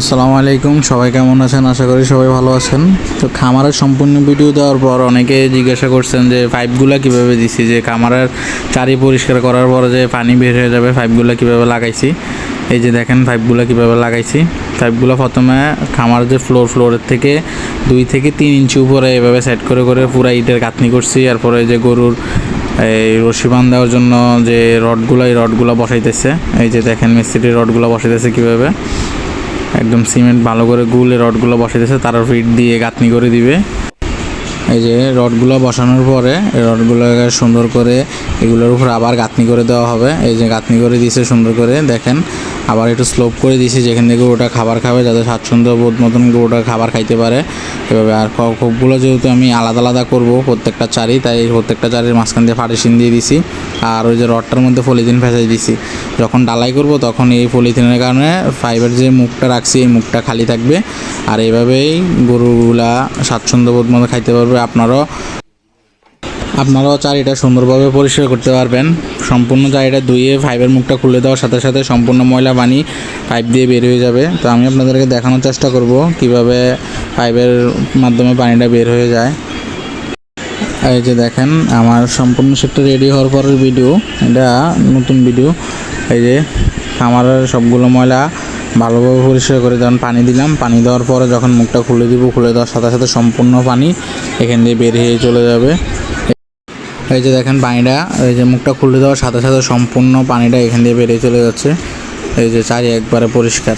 আসসালামু আলাইকুম, সবাই কেমন আছেন? আশা করি সবাই ভালো আছেন। তো খামারের সম্পূর্ণ ভিডিও দেওয়ার পর অনেকে জিজ্ঞাসা করছেন যে পাইপগুলো কীভাবে দিছি, যে খামারের চারি পরিষ্কার করার পরে যে পানি বের হয়ে যাবে পাইপগুলো কীভাবে লাগাইছি। এই যে দেখেন পাইপগুলো কীভাবে লাগাইছি। পাইপগুলো প্রথমে খামার যে ফ্লোরের থেকে 2 থেকে 3 ইঞ্চি উপরে এভাবে সেট করে করে পুরা ইটের গাঁথনি করছি। এরপরে যে গরুর এই রশি বাঁধ দেওয়ার জন্য যে এই রডগুলো বসাইতেছে। এই যে দেখেন মিস্ত্রি রডগুলো বসাইতেছে কীভাবে, একদম সিমেন্ট ভালো করে গুলে রডগুলো বসাইতেছে, তার ফিট দিয়ে গাঁথনি করে দিবে। এই যে রডগুলো বসানোর পরে এই রডগুলোকে সুন্দর করে এগুলোর উপর আবার গাঁথনি করে দেওয়া হবে। এই যে গাঁথনি করে দিয়েছে সুন্দর করে, দেখেন আবার একটু স্লোপ করে দিয়েছি যেখান থেকে ওটা খাবার খাবে, যাতে স্বাচ্ছন্দ্য বোধ মতন ওটা খাবার খাইতে পারে এভাবে। আর খোপগুলো যেহেতু আমি আলাদা আলাদা করব প্রত্যেকটা চারি, তাই প্রত্যেকটা চারির মাঝখান দিয়ে পার্টিশন দিয়ে দিছি। আর ওই যে রডটার মধ্যে পলিথিন ফেঁসাই দিছি, যখন ডালাই করব তখন এই পলিথিনের কারণে ফাইবার যে মুখটা রাখছি এই মুখটা খালি থাকবে। আর এইভাবেই গরুগুলা স্বাচ্ছন্দ্য বোধ মতো খাইতে পারবে। আপনারাও চারিটা সুন্দরভাবে পরিষ্কার করতে পারবেন। সম্পূর্ণ চারিটা ধুয়ে পাইপের মুখটা খুলে দেওয়ার সাথে সাথে সম্পূর্ণ ময়লা পানি পাইপ দিয়ে বের হয়ে যাবে। তো আমি আপনাদেরকে দেখানোর চেষ্টা করব কিভাবে পাইপের মাধ্যমে পানিটা বের হয়ে যায়। এই যে দেখেন আমার সম্পূর্ণ সেটটা রেডি হওয়ার পরের ভিডিও, এটা নতুন ভিডিও। এই যে খামারের সবগুলো ময়লা ভালোভাবে পরিষ্কার করে যখন পানি দিলাম, পানি দেওয়ার পরে যখন মুখটা খুলে দিব, খুলে দেওয়ার সাথে সাথে সম্পূর্ণ পানি এখান দিয়ে বের হয়ে চলে যাবে। এই যে দেখেন পানিটা, এই যে মুখটা খুলে দেওয়ার সাথে সাথে সম্পূর্ণ পানিটা এখান দিয়ে বেরিয়ে চলে যাচ্ছে। এই যে চারি একবারে পরিষ্কার।